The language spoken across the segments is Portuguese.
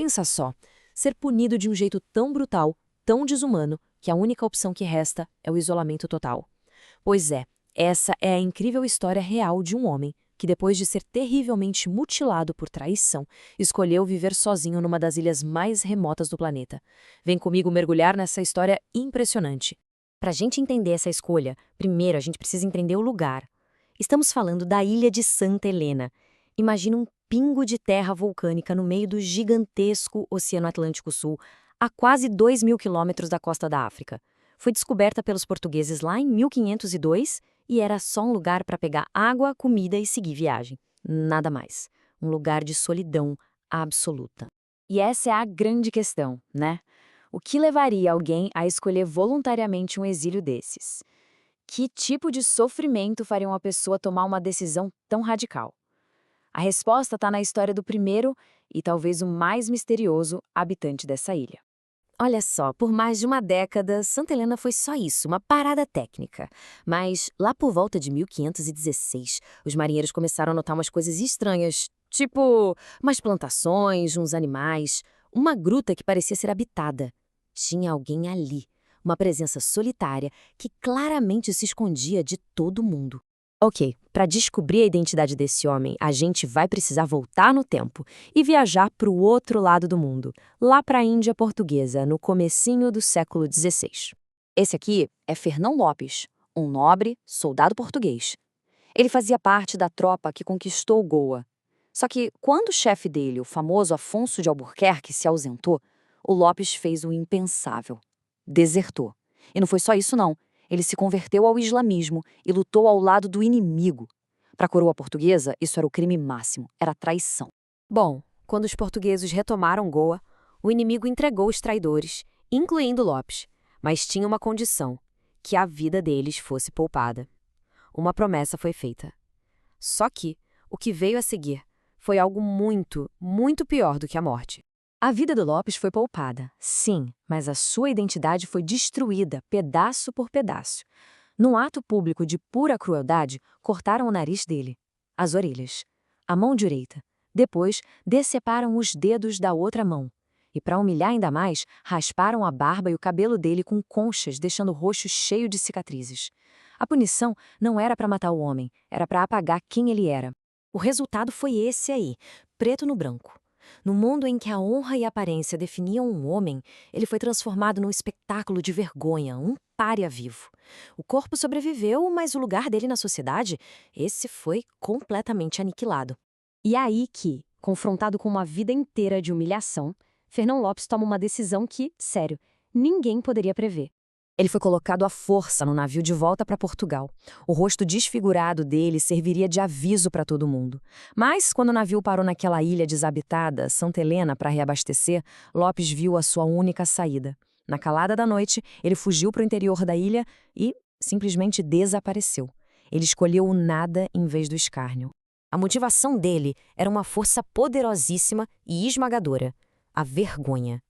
Pensa só, ser punido de um jeito tão brutal, tão desumano, que a única opção que resta é o isolamento total. Pois é, essa é a incrível história real de um homem que, depois de ser terrivelmente mutilado por traição, escolheu viver sozinho numa das ilhas mais remotas do planeta. Vem comigo mergulhar nessa história impressionante. Para a gente entender essa escolha, primeiro a gente precisa entender o lugar. Estamos falando da ilha de Santa Helena. Imagina um pingo de terra vulcânica no meio do gigantesco Oceano Atlântico Sul, a quase 2.000 quilômetros da costa da África. Foi descoberta pelos portugueses lá em 1502 e era só um lugar para pegar água, comida e seguir viagem. Nada mais. Um lugar de solidão absoluta. E essa é a grande questão, né? O que levaria alguém a escolher voluntariamente um exílio desses? Que tipo de sofrimento faria uma pessoa tomar uma decisão tão radical? A resposta está na história do primeiro e talvez o mais misterioso habitante dessa ilha. Olha só, por mais de uma década, Santa Helena foi só isso, uma parada técnica. Mas lá por volta de 1516, os marinheiros começaram a notar umas coisas estranhas, tipo umas plantações, uns animais, uma gruta que parecia ser habitada. Tinha alguém ali, uma presença solitária que claramente se escondia de todo mundo. Ok, para descobrir a identidade desse homem, a gente vai precisar voltar no tempo e viajar para o outro lado do mundo, lá para a Índia Portuguesa, no comecinho do século XVI. Esse aqui é Fernão Lopes, um nobre soldado português. Ele fazia parte da tropa que conquistou Goa. Só que quando o chefe dele, o famoso Afonso de Albuquerque, se ausentou, o Lopes fez o impensável. Desertou. E não foi só isso não. Ele se converteu ao islamismo e lutou ao lado do inimigo. Para a coroa portuguesa, isso era o crime máximo, era traição. Bom, quando os portugueses retomaram Goa, o inimigo entregou os traidores, incluindo Lopes, mas tinha uma condição, que a vida deles fosse poupada. Uma promessa foi feita. Só que o que veio a seguir foi algo muito, muito pior do que a morte. A vida do Lopes foi poupada, sim, mas a sua identidade foi destruída, pedaço por pedaço. Num ato público de pura crueldade, cortaram o nariz dele, as orelhas, a mão direita. Depois, deceparam os dedos da outra mão. E, para humilhar ainda mais, rasparam a barba e o cabelo dele com conchas, deixando o rosto cheio de cicatrizes. A punição não era para matar o homem, era para apagar quem ele era. O resultado foi esse aí, preto no branco. No mundo em que a honra e a aparência definiam um homem, ele foi transformado num espetáculo de vergonha, um pária vivo. O corpo sobreviveu, mas o lugar dele na sociedade, esse foi completamente aniquilado. E é aí que, confrontado com uma vida inteira de humilhação, Fernão Lopes toma uma decisão que, sério, ninguém poderia prever. Ele foi colocado à força no navio de volta para Portugal. O rosto desfigurado dele serviria de aviso para todo mundo. Mas, quando o navio parou naquela ilha desabitada, Santa Helena, para reabastecer, Lopes viu a sua única saída. Na calada da noite, ele fugiu para o interior da ilha e simplesmente desapareceu. Ele escolheu o nada em vez do escárnio. A motivação dele era uma força poderosíssima e esmagadora: a vergonha.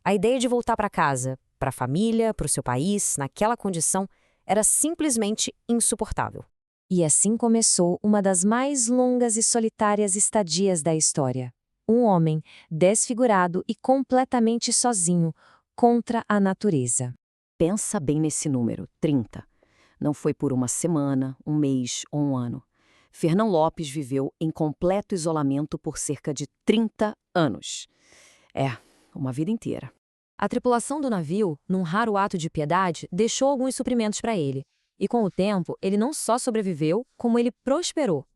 A ideia de voltar para casa, para a família, para o seu país, naquela condição, era simplesmente insuportável. E assim começou uma das mais longas e solitárias estadias da história. Um homem desfigurado e completamente sozinho, contra a natureza. Pensa bem nesse número, 30. Não foi por uma semana, um mês ou um ano. Fernão Lopes viveu em completo isolamento por cerca de 30 anos. Uma vida inteira. A tripulação do navio, num raro ato de piedade, deixou alguns suprimentos para ele. E com o tempo, ele não só sobreviveu, como ele prosperou.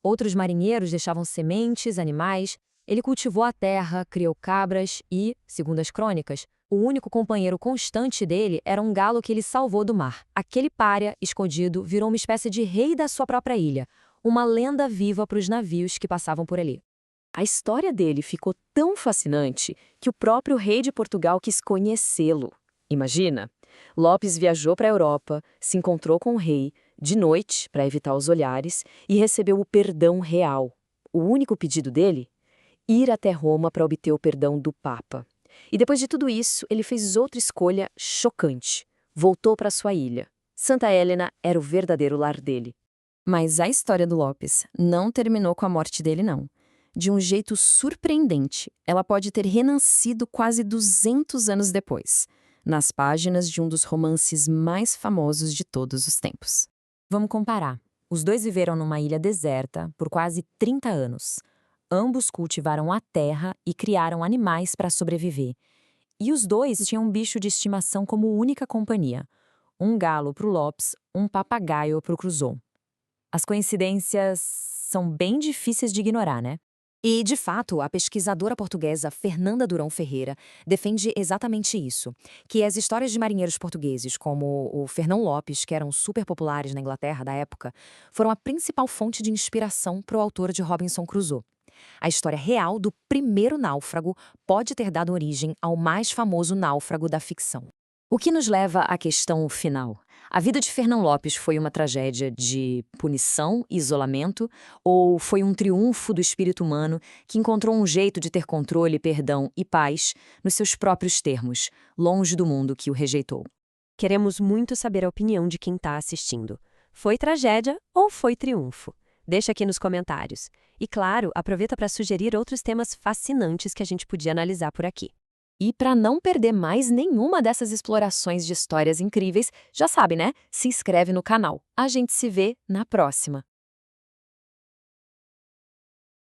Outros marinheiros deixavam sementes, animais, ele cultivou a terra, criou cabras e, segundo as crônicas, o único companheiro constante dele era um galo que ele salvou do mar. Aquele pária, escondido, virou uma espécie de rei da sua própria ilha, uma lenda viva para os navios que passavam por ali. A história dele ficou tão fascinante que o próprio rei de Portugal quis conhecê-lo. Imagina! Lopes viajou para a Europa, se encontrou com o rei, de noite, para evitar os olhares, e recebeu o perdão real. O único pedido dele? Ir até Roma para obter o perdão do Papa. E depois de tudo isso, ele fez outra escolha chocante. Voltou para sua ilha. Santa Helena era o verdadeiro lar dele. Mas a história do Lopes não terminou com a morte dele, não. De um jeito surpreendente, ela pode ter renascido quase 200 anos depois, nas páginas de um dos romances mais famosos de todos os tempos. Vamos comparar. Os dois viveram numa ilha deserta por quase 30 anos. Ambos cultivaram a terra e criaram animais para sobreviver. E os dois tinham um bicho de estimação como única companhia. Um galo para o Lopes, um papagaio para o Crusoe. As coincidências são bem difíceis de ignorar, né? E, de fato, a pesquisadora portuguesa Fernanda Durão Ferreira defende exatamente isso, que as histórias de marinheiros portugueses, como o Fernão Lopes, que eram super populares na Inglaterra da época, foram a principal fonte de inspiração para o autor de Robinson Crusoe. A história real do primeiro náufrago pode ter dado origem ao mais famoso náufrago da ficção. O que nos leva à questão final. A vida de Fernão Lopes foi uma tragédia de punição, isolamento, ou foi um triunfo do espírito humano que encontrou um jeito de ter controle, perdão e paz nos seus próprios termos, longe do mundo que o rejeitou? Queremos muito saber a opinião de quem está assistindo. Foi tragédia ou foi triunfo? Deixa aqui nos comentários. E claro, aproveita para sugerir outros temas fascinantes que a gente podia analisar por aqui. E para não perder mais nenhuma dessas explorações de histórias incríveis, já sabe, né? Se inscreve no canal. A gente se vê na próxima.